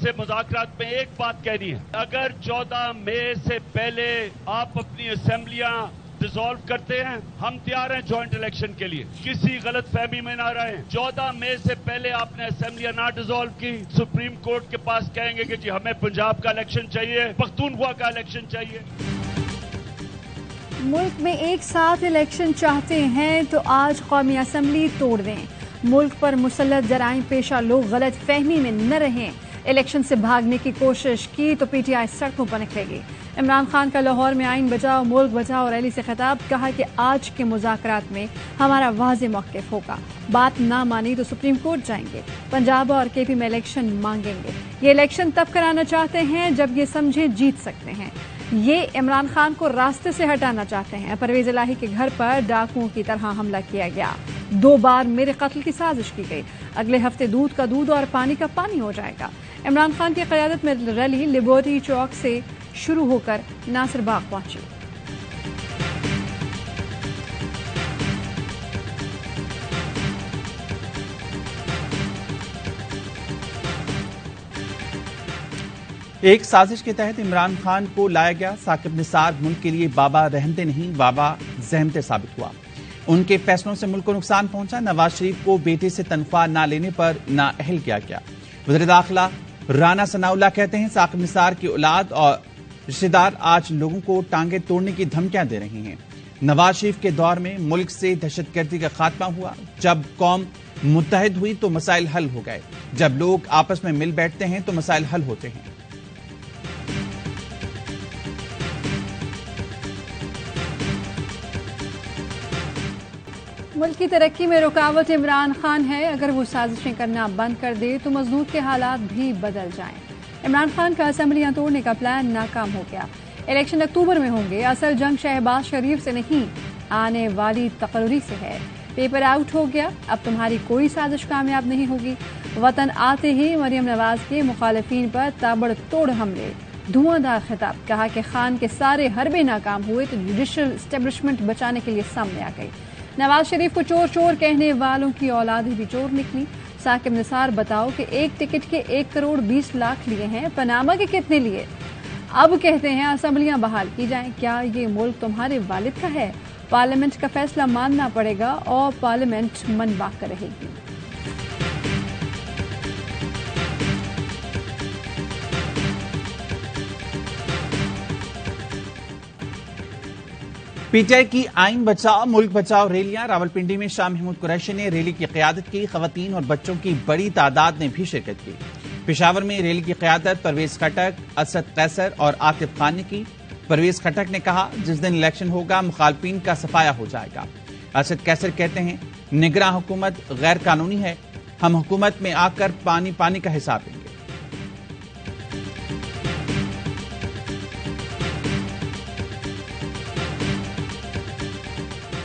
से मुज़ाकरात में एक बात कहनी है, अगर 14 मई से पहले आप अपनी असेंबलियां डिसॉल्व करते हैं, हम तैयार हैं जॉइंट इलेक्शन के लिए। किसी गलत फहमी में ना रहें। 14 मई से पहले आपने असेंबलियां ना डिसॉल्व की, सुप्रीम कोर्ट के पास कहेंगे कि जी हमें पंजाब का इलेक्शन चाहिए, पख्तूनख्वा का इलेक्शन चाहिए। मुल्क में एक साथ इलेक्शन चाहते हैं तो आज कौमी असम्बली तोड़ दें। मुल्क पर मुसल्लत जराइम पेशा लोग गलत फहमी में न रहें। इलेक्शन से भागने की कोशिश की तो पीटीआई सड़कों पर निकलेगी। इमरान खान का लाहौर में आइन बचाओ मुल्क बचाओ रैली से खिताब, कहा कि आज के मुज़ाकरात में हमारा वाज़ेह मौक़िफ़ होगा, बात ना मानी तो सुप्रीम कोर्ट जाएंगे, पंजाब और केपी में इलेक्शन मांगेंगे। ये इलेक्शन तब कराना चाहते हैं जब ये समझें जीत सकते हैं। ये इमरान खान को रास्ते से हटाना चाहते हैं। परवेज इलाही के घर पर डाकुओं की तरह हमला किया गया, 2 बार मेरे कत्ल की साजिश की गई। अगले हफ्ते दूध का दूध और पानी का पानी हो जाएगा। इमरान खान की क़यादत में रैली लिबर्टी चौक से शुरू होकर नासिर बाग पहुंची। एक साजिश के तहत इमरान खान को लाया गया। साकिब निसार मुल्क के लिए बाबा रहमते नहीं बाबा जहमते साबित हुआ। उनके फैसलों से मुल्क को नुकसान पहुंचा। नवाज शरीफ को बेटे से तनख्वाह ना लेने पर नाअहल किया गया। वज़ीर दाखिला राना सनाउल्लाह कहते हैं साकिब निसार की औलाद और रिश्तेदार आज लोगों को टांगे तोड़ने की धमकियां दे रही हैं। नवाज शरीफ के दौर में मुल्क से दहशतगर्दी का खात्मा हुआ। जब कौम मुत्तहिद हुई तो मसाइल हल हो गए। जब लोग आपस में मिल बैठते हैं तो मसाइल हल होते हैं। मुल्क की तरक्की में रुकावट इमरान खान है। अगर वो साजिशें करना बंद कर दे तो मजदूर के हालात भी बदल जाएं। इमरान खान का असेंबलियां तोड़ने का प्लान नाकाम हो गया। इलेक्शन अक्टूबर में होंगे। असल जंग शहबाज शरीफ से नहीं, आने वाली तकरीर से है। पेपर आउट हो गया, अब तुम्हारी कोई साजिश कामयाब नहीं होगी। वतन आते ही मरियम नवाज के मुखालिफिन पर ताबड़तोड़ हमले, धुआंधार खिताब, कहा कि खान के सारे हरबे नाकाम हुए तो जुडिशल एस्टेब्लिशमेंट बचाने के लिए सामने आ गई। नवाज शरीफ को चोर चोर कहने वालों की औलादें भी चोर निकली। साकिब निसार बताओ कि एक टिकट के 1 करोड़ 20 लाख लिए हैं, पनामा के कितने लिए? अब कहते हैं असेंबलियां बहाल की जाएं। क्या ये मुल्क तुम्हारे वालिद का है? पार्लियामेंट का फैसला मानना पड़ेगा और पार्लियामेंट मनवा कर रहेगी। पीटीआई की आइन बचाओ मुल्क बचाओ रैलियां। रावलपिंडी में शाह महमूद कुरैशी ने रैली की क़यादत की। खवातीन और बच्चों की बड़ी तादाद ने भी शिरकत की। पेशावर में रैली की क़यादत परवेज खटक, असद कैसर और आतिफ खान ने की। परवेज खटक ने कहा जिस दिन इलेक्शन होगा मुखालफिन का सफाया हो जाएगा। असद कैसर कहते हैं निगरान हुकूमत गैर कानूनी है, हम हुकूमत में आकर पानी पानी का हिसाब देंगे।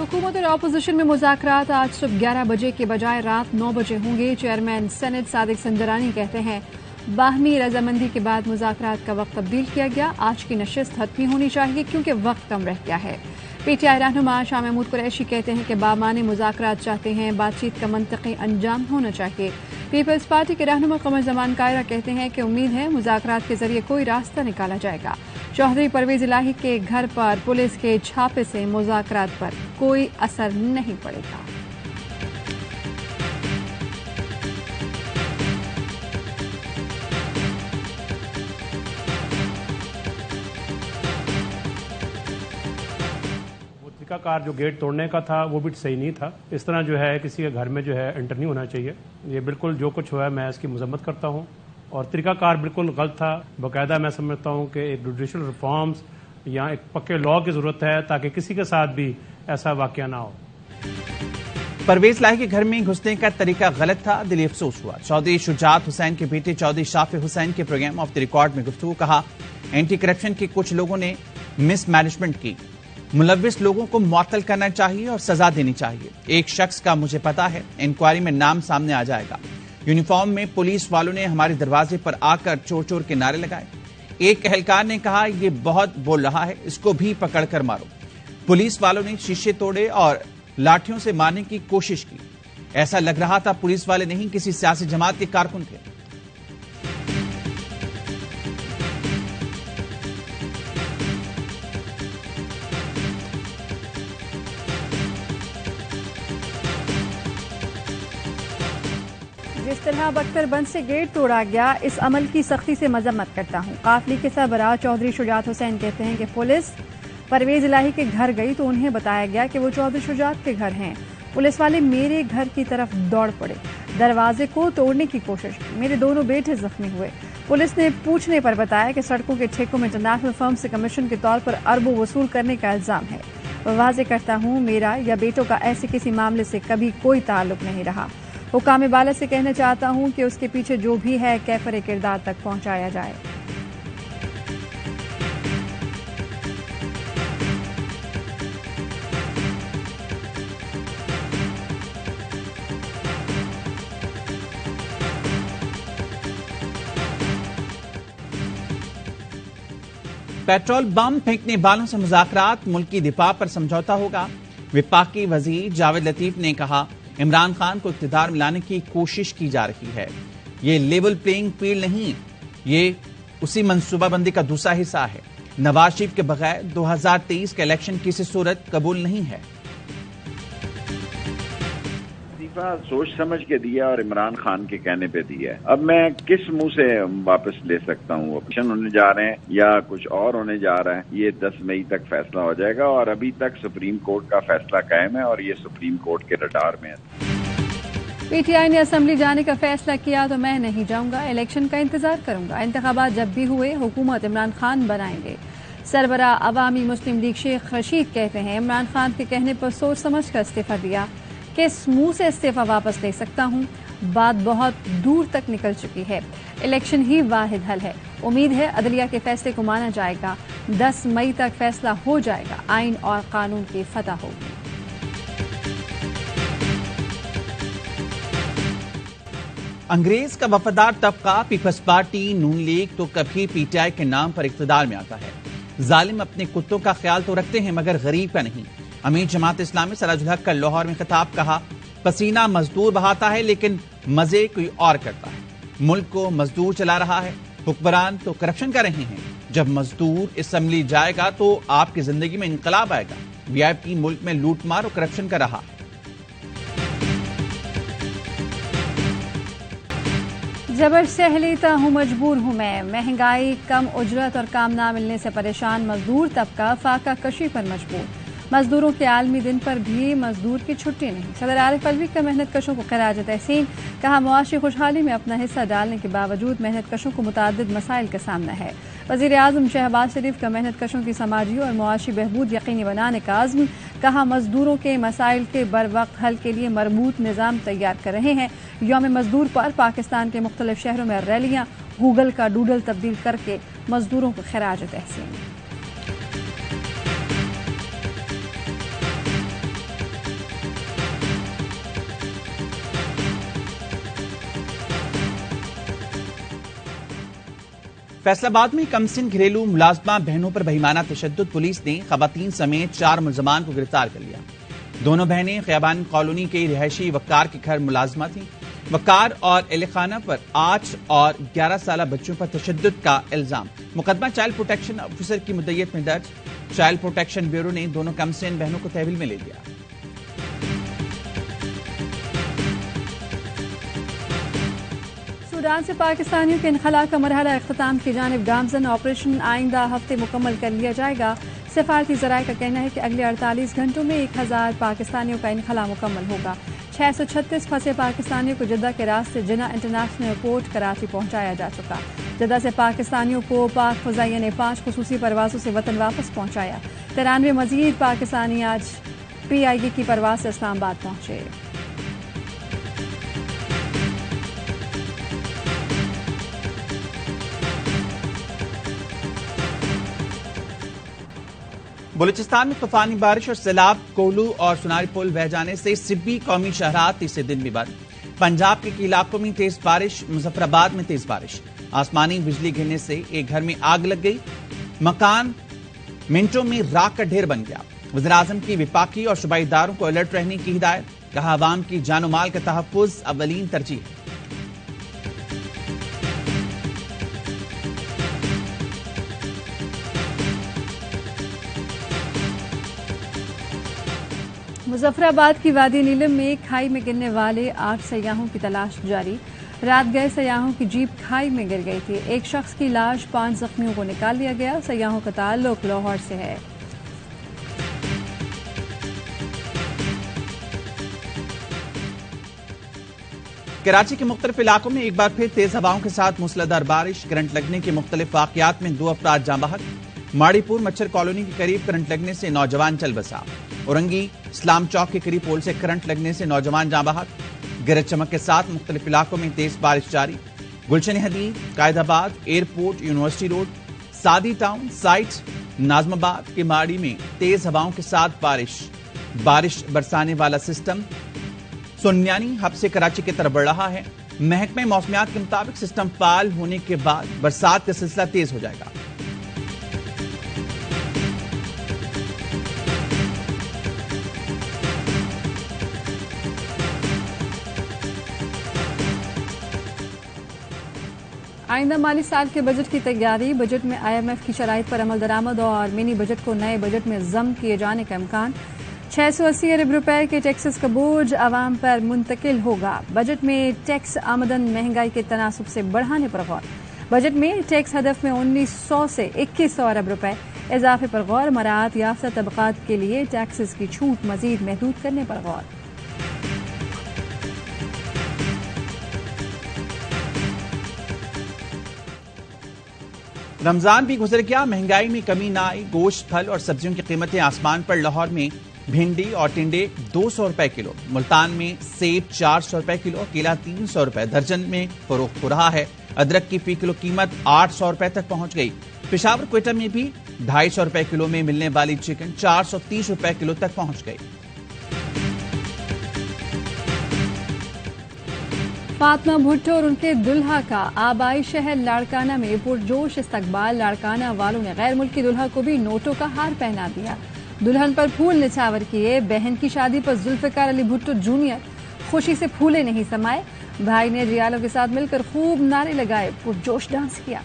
हुकूमत और अपोजिशन में मुज़ाकरात आज सुबह 11 बजे के बजाय रात 9 बजे होंगे। चेयरमैन सेनेट सादिक संजरानी कहते हैं बाहमी रजामंदी के बाद मुज़ाकरात का वक्त तब्दील किया गया। आज की नशिस्त हतमी होनी चाहिए क्योंकि वक्त कम रह गया है। पीटीआई रहनुमा शाह महमूद कुरैशी कहते हैं कि बामाने मुज़ाकरात चाहते हैं, बातचीत का मंतकी अंजाम होना चाहिए। पीपल्स पार्टी के रहनुमा कमर जमान कायरा कहते हैं कि उम्मीद है मुज़ाकरात के जरिए कोई रास्ता निकाला जाएगा। चौधरी परवेज इलाही के घर पर पुलिस के छापे से मुज़ाकरात पर कोई असर नहीं पड़ेगा। कार जो गेट तोड़ने का था वो भी सही नहीं था। इस तरह जो है किसी के घर में जो है एंटर नहीं होना चाहिए। ये बिल्कुल जो कुछ हुआ है मैं इसकी मजम्मत करता हूँ और तरीकाकार बिल्कुल गलत था। बाकायदा मैं समझता हूँ कि एक जुडिशल रिफॉर्म्स या एक पक्के लॉ की जरूरत है ताकि किसी के साथ भी ऐसा वाकया ना हो। परवेज लाही के घर में घुसने का तरीका गलत था, दिली अफसोस हुआ। चौधरी शुजात हुसैन के बेटे चौधरी शाफी हुसैन के प्रोग्राम ऑफ द रिकॉर्ड में गुफ्तगू, कहा एंटी करप्शन के कुछ लोगों ने मिस मैनेजमेंट की। मुलविस लोगों को मुअत्तल करना चाहिए और सजा देनी चाहिए। एक शख्स का मुझे पता है, इंक्वायरी में नाम सामने आ जाएगा। यूनिफॉर्म में पुलिस वालों ने हमारे दरवाजे पर आकर चोर चोर के नारे लगाए। एक एहलकार ने कहा ये बहुत बोल रहा है, इसको भी पकड़कर मारो। पुलिस वालों ने शीशे तोड़े और लाठियों से मारने की कोशिश की। ऐसा लग रहा था पुलिस वाले नहीं किसी सियासी जमात के कारकुन थे। जिस तरह बख्तरबंद से गेट तोड़ा गया, इस अमल की सख्ती से मजम्मत करता हूँ। काफिले के सरबराह चौधरी शुजात हुसैन कहते हैं कि पुलिस परवेज इलाही के घर गई तो उन्हें बताया गया कि वो चौधरी शुजात के घर हैं। पुलिस वाले मेरे घर की तरफ दौड़ पड़े, दरवाजे को तोड़ने की कोशिश की। मेरे दोनों बेटे जख्मी हुए। पुलिस ने पूछने पर बताया कि सड़कों के ठेकों में इंटरनेशनल फर्म से कमीशन के तौर पर अरबों वसूल करने का इल्जाम है। वाज़े करता हूँ, मेरा या बेटों का ऐसे किसी मामले से कभी कोई ताल्लुक नहीं रहा। हुकाम बाला से कहना चाहता हूँ कि उसके पीछे जो भी है कैफर किरदार तक पहुँचाया जाए। पेट्रोल बम फेंकने वालों से मुज़ाकरात, मुल्की दिफा पर समझौता होगा। विफाकी वजीर जावेद लतीफ ने कहा, इमरान खान को इक़्तिदार में लाने की कोशिश की जा रही है। ये लेवल प्लेइंग फील्ड नहीं, ये उसी मंसूबाबंदी का दूसरा हिस्सा है। नवाज शरीफ के बगैर 2023 के इलेक्शन किसी सूरत कबूल नहीं है। सोच समझ के दिया और इमरान खान के कहने पे दिया है। अब मैं किस मुंह से वापस ले सकता हूँ? ऑप्शन होने जा रहे हैं या कुछ और होने जा रहा है, ये 10 मई तक फैसला हो जाएगा और अभी तक सुप्रीम कोर्ट का फैसला कायम है और ये सुप्रीम कोर्ट के रडार में है। पीटीआई ने असेंबली जाने का फैसला किया तो मैं नहीं जाऊंगा, इलेक्शन का इंतजार करूंगा। इंतखाबात जब भी हुए हुकूमत इमरान खान बनाएंगे। सरबराह अवामी मुस्लिम लीग शेख रशीद कहते हैं, इमरान खान के कहने पर सोच समझ कर इस्तीफा दिया। किस मुंह से इस्तीफा वापस ले सकता हूं? बात बहुत दूर तक निकल चुकी है। इलेक्शन ही वाहिद हल है। उम्मीद है अदलिया के फैसले को माना जाएगा। 10 मई तक फैसला हो जाएगा। आइन और कानून की फतह होगी। अंग्रेज का वफादार तबका पीपल्स पार्टी नून लीग तो कभी पीटीआई के नाम पर इक़्तिदार में आता है। जालिम अपने कुत्तों का ख्याल तो रखते हैं मगर गरीब का नहीं। अमीर जमात इस्लामी सराजुल हक का लाहौर में खिताब, कहा, पसीना मजदूर बहाता है लेकिन मजे कोई और करता है। मुल्क को मजदूर चला रहा है, हुक्मरान तो करप्शन कर रहे हैं। जब मजदूर असेंबली जाएगा तो आपकी जिंदगी में इनकलाब आएगा। वीआईपी मुल्क में लूटमार और करप्शन कर रहा है। जबर से लेता हूँ, मजबूर हूँ मैं। महंगाई, कम उजरत और काम ना मिलने से परेशान मजदूर तबका फाका कशी पर मजबूर। मजदूरों के आलमी दिन पर भी मजदूर की छुट्टी नहीं। सदर आरिफ अलवी का मेहनत कशों को खराज तहसीन, कहा, मुआशी खुशहाली में अपना हिस्सा डालने के बावजूद मेहनत कशों को मुतादिद मसाइल का सामना है। वज़ीर आज़म शहबाज शरीफ का मेहनत कशों की समाजी और मुआशी बहबूद यकीनी बनाने का आज़्म, कहा, मजदूरों के मसाइल के बर वक्त हल के लिए मरबूत निज़ाम तैयार कर रहे हैं। यौम मजदूर पर पाकिस्तान के मुख्तलिफ शहरों में रैलियाँ, गूगल का डूडल तब्दील करके मजदूरों को खराज तहसीन। फैसलाबाद में कमसिन घरेलू मुलाजमा बहनों पर बेईमाना तशद्दुद, पुलिस ने खवातीन समेत 4 मुलजमान को गिरफ्तार कर लिया। दोनों बहनें खयाबान कॉलोनी के रिहायशी वक्कार के घर मुलाजमा थीं। वक्कार और एहलखाना पर 8 और 11 साल बच्चों पर तशद्दुद का इल्जाम। मुकदमा चाइल्ड प्रोटेक्शन ऑफिसर की मुद्दत में दर्ज। चाइल्ड प्रोटेक्शन ब्यूरो ने दोनों कमसिन बहनों को तहवील में ले लिया। सूडान से पाकिस्तानियों के इनखला का मरहला इख्तिताम की जानिब गामजन। ऑपरेशन आइंदा हफ्ते मुकम्मल कर लिया जाएगा। सफारती ज़राए का कहना है कि अगले 48 घंटों में 1000 पाकिस्तानियों का इनखला मुकम्मल होगा। 636 फंसे पाकिस्तानियों को जद्दा के रास्ते जिना इंटरनेशनल एयरपोर्ट कराची पहुंचाया जा चुका। जद्दा से पाकिस्तानियों को पाक फ़ज़ाइया ने 5 खुसूसी परवाज़ों से वतन वापस पहुंचाया। 93 मजीद पाकिस्तानी आज PIA की परवाज़ से इस्लामाबाद पहुंचे। बलूचिस्तान में तूफानी बारिश और सैलाब, कोहलू और सुनारी पुल बह जाने से सिब्बी कौमी शहरात तीसरे दिन भी बंद। पंजाब के कई इलाकों में तेज बारिश, मुजफ्फराबाद में तेज बारिश। आसमानी बिजली गिरने से एक घर में आग लग गई। मकान मिनटों में राख का ढेर बन गया। वज़ीर आज़म की विफाकी और सूबाई इदारों को अलर्ट रहने की हिदायत। कहा, आवाम की जानो माल का तहफ़्फ़ुज़ अव्वलीन तरजीह है। मुजफ्फराबाद की वादी नीलम में खाई में गिरने वाले 8 सयाहों की तलाश जारी। रात गए सयाहों की जीप खाई में गिर गई थी। एक शख्स की लाश 5 जख्मियों को निकाल लिया गया। सयाहों का ताल्लुक लाहौर से है। कराची के मुख्तलिफ इलाकों में एक बार फिर तेज हवाओं के साथ मूसलाधार बारिश, करंट लगने के मुख्तलिफ वाकयात में 2 अफराद जाँ बहक। माड़ीपुर मच्छर कॉलोनी के करीब करंट लगने से नौजवान चल बसा। औरंगी इस्लाम चौक के करीब पोल से करंट लगने से नौजवान जाँ बहक। गरज चमक के साथ मुख्तलिफ इलाकों में तेज बारिश जारी। गुलशन हदीद, कायदाबाद, एयरपोर्ट, यूनिवर्सिटी रोड, सादी टाउन, साइट, नाजमाबाद के माड़ी में तेज हवाओं के साथ बारिश बरसाने वाला सिस्टम सुन्यानी हब से कराची की तरफ बढ़ रहा है। महकमे मौसमियात के मुताबिक सिस्टम फाल होने के बाद बरसात का सिलसिला तेज हो जाएगा। आइंदा माली साल के बजट की तैयारी। बजट में IMF की शराइत पर अमल दरामद और मिनी बजट को नए बजट में जम किए जाने का इम्कान। 680 अरब रुपए के टैक्सेस का बोझ आवाम पर मुंतकिल होगा। बजट में टैक्स आमदन महंगाई के तनासुब से बढ़ाने पर गौर। बजट में टैक्स हदफ में 1900 से 2100 अरब रुपए इजाफे पर गौर। मराहत याफ्ता तबकात के लिए टैक्सेस की छूट मजीद महदूद करने पर गौर। रमजान भी गुजर गया, महंगाई में कमी ना आई। गोश्त, फल और सब्जियों की कीमतें आसमान पर। लाहौर में भिंडी और टिंडे 200 रुपए किलो, मुल्तान में सेब 400 रुपए किलो, केला 300 रुपए दर्जन में फरोख्त हो रहा है। अदरक की फी किलो कीमत 800 रुपए तक पहुंच गई। पेशावर क्वेटा में भी 250 रुपए किलो में मिलने वाली चिकन 430 रुपए किलो तक पहुंच गई। फातिमा भुट्टो और उनके दुल्हा का आबाई शहर लाड़काना में पुरजोश इस्तकबाल। लाड़काना वालों ने गैर मुल्की दुल्हा को भी नोटों का हार पहना दिया। दुल्हन पर फूल निछावर किए। बहन की शादी पर जुल्फिकार अली भुट्टो जूनियर खुशी से फूले नहीं समाये। भाई ने रियालों के साथ मिलकर खूब नारे लगाए, पुरजोश डांस किया।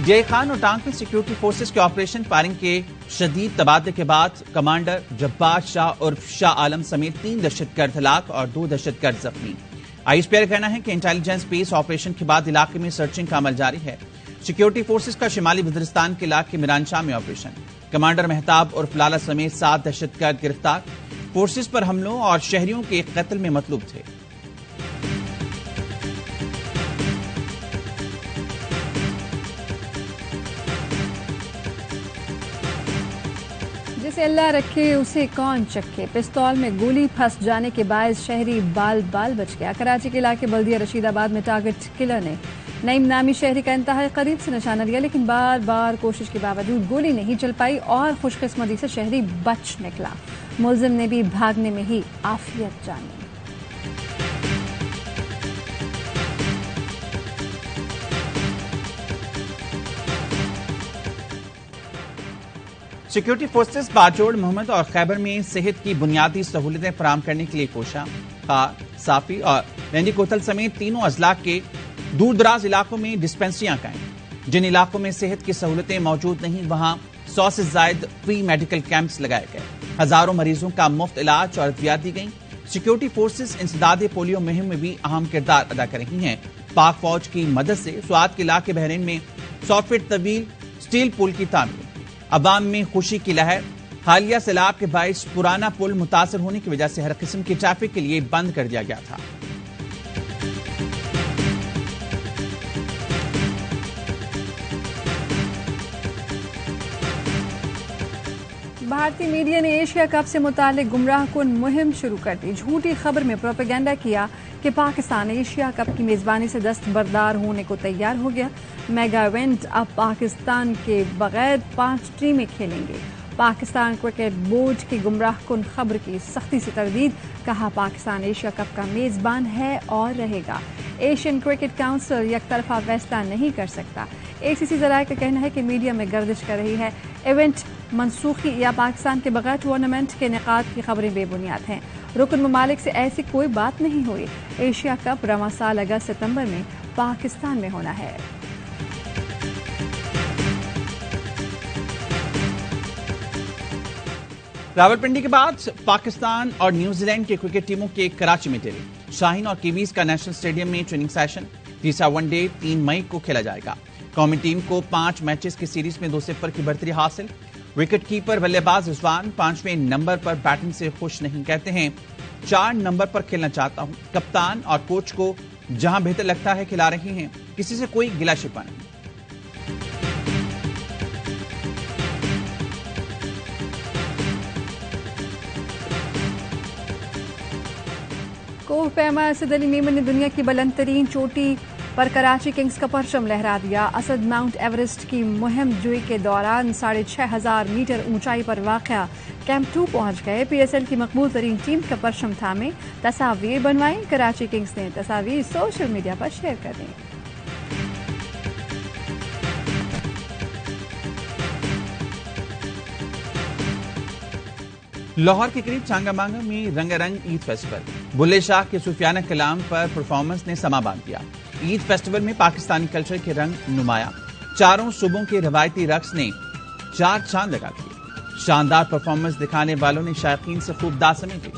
जय खान और टांग में सिक्योरिटी फोर्सेस के ऑपरेशन फायरिंग के शदीद तबादले के बाद कमांडर जब्बार शाह उर्फ शाह आलम समेत 3 दहशतगर्द हलाक और 2 दहशतगर्द जख्मी। ISP का कहना है कि इंटेलिजेंस बेस ऑपरेशन के बाद इलाके में सर्चिंग का अमल जारी है। सिक्योरिटी फोर्सेस का शिमाली वजीरिस्तान के इलाके मिरान शाह में ऑपरेशन। कमांडर मेहताब उर्फ लाला समेत 7 दहशतगर्द गिरफ्तार। फोर्सेस पर हमलों और शहरियों के कत्ल में मतलूब थे। जिसे अल्लाह रखे उसे कौन चखे। पिस्तौल में गोली फंस जाने के बायस शहरी बाल बच गया। कराची के इलाके बल्दिया रशीदाबाद में टारगेट किलर ने नईम नामी शहरी का इंतहाई करीब से निशाना लिया, लेकिन बार कोशिश के बावजूद गोली नहीं चल पाई और खुशकिस्मती से शहरी बच निकला। मुलजिम ने भी भागने में ही आफियत जानी। सिक्योरिटी फोर्सेस बाजोड़, मोहम्मद और खैबर में सेहत की बुनियादी सहूलतें फराहम करने के लिए कोशा। खार, साफी और मेहंदी कोतल समेत तीनों अजला के दूर दराज इलाकों में डिस्पेंसरियां कायम। जिन इलाकों में सेहत की सहूलतें मौजूद नहीं, वहां 100 से ज्यादा फ्री मेडिकल कैंप्स लगाए गए। हजारों मरीजों का मुफ्त इलाज और अद्वियात दी गई। सिक्योरिटी फोर्सेस इंसदाद पोलियो मुहिम में भी अहम किरदार अदा कर रही हैं। पाक फौज की मदद से स्वात के इलाके बहरीन में 100 फीट तवील स्टील पुल की तामीर। अवाम में खुशी की लहर। हालिया सैलाब के बायस पुराना पुल मुतासर होने की वजह से हर किस्म की ट्रैफिक के लिए बंद कर दिया गया था। भारतीय मीडिया ने एशिया कप से मुतालिक गुमराह कुन मुहिम शुरू कर दी। झूठी खबर में प्रोपेगेंडा किया कि पाकिस्तान एशिया कप की मेजबानी से दस्तबरदार होने को तैयार हो गया। मेगा इवेंट अब पाकिस्तान के बगैर 5 टीमें खेलेंगे। पाकिस्तान क्रिकेट बोर्ड की गुमराह कुन खबर की सख्ती से तरदीद। कहा, पाकिस्तान एशिया कप का मेजबान है और रहेगा। एशियन क्रिकेट काउंसिल यकतरफा फैसला नहीं कर सकता। ACC जराये का कहना है कि मीडिया में गर्दिश कर रही है। इवेंट मनसूखी या पाकिस्तान के बगैर टूर्नामेंट के इनेकाद की खबरें बेबुनियाद हैं। रुकन ममालिक से ऐसी कोई बात नहीं हुई। एशिया कप रवां साल अगस्त सितंबर में पाकिस्तान में होना है। रावलपिंडी के बाद पाकिस्तान और न्यूजीलैंड की क्रिकेट टीमों के कराची में टेली शाहीन और कीवीज का नेशनल स्टेडियम में ट्रेनिंग सेशन। तीसरा वनडे 3 मई को खेला जाएगा। कौमी टीम को 5 मैचेस की सीरीज में 2-0 की बढ़तरी हासिल। विकेट कीपर बल्लेबाज रिजवान 5वें नंबर पर बैटिंग से खुश नहीं, कहते हैं 4 नंबर पर खेलना चाहता हूं। कप्तान और कोच को जहां बेहतर लगता है खिला रही हैं, किसी से कोई गिला शिकवा नहीं। कोह पैमा असद अली मेमन ने दुनिया की बुलंद तरीन चोटी पर कराची किंग्स का परचम लहरा दिया। असद माउंट एवरेस्ट की मुहिम जुई के दौरान 6500 मीटर ऊंचाई पर वाक़या कैंप 2 पहुंच गए। PSL की मकबूल तरीन टीम का परचम थामे तस्वीर बनवाई। कराची किंग्स ने तस्वीर सोशल मीडिया पर शेयर कर दी। लाहौर के करीब चांगामांगा में रंगारंग ईद फेस्टिवल। बुल्ले शाह के सूफियाना कलाम पर परफॉर्मेंस ने समा बांध दिया। ईद फेस्टिवल में पाकिस्तानी कल्चर के रंग नुमाया। चारों सूबों के रवायती रक्स ने 4 चांद लगा दिए। शानदार परफॉर्मेंस दिखाने वालों ने शायकीन से खूब दाद समेटी।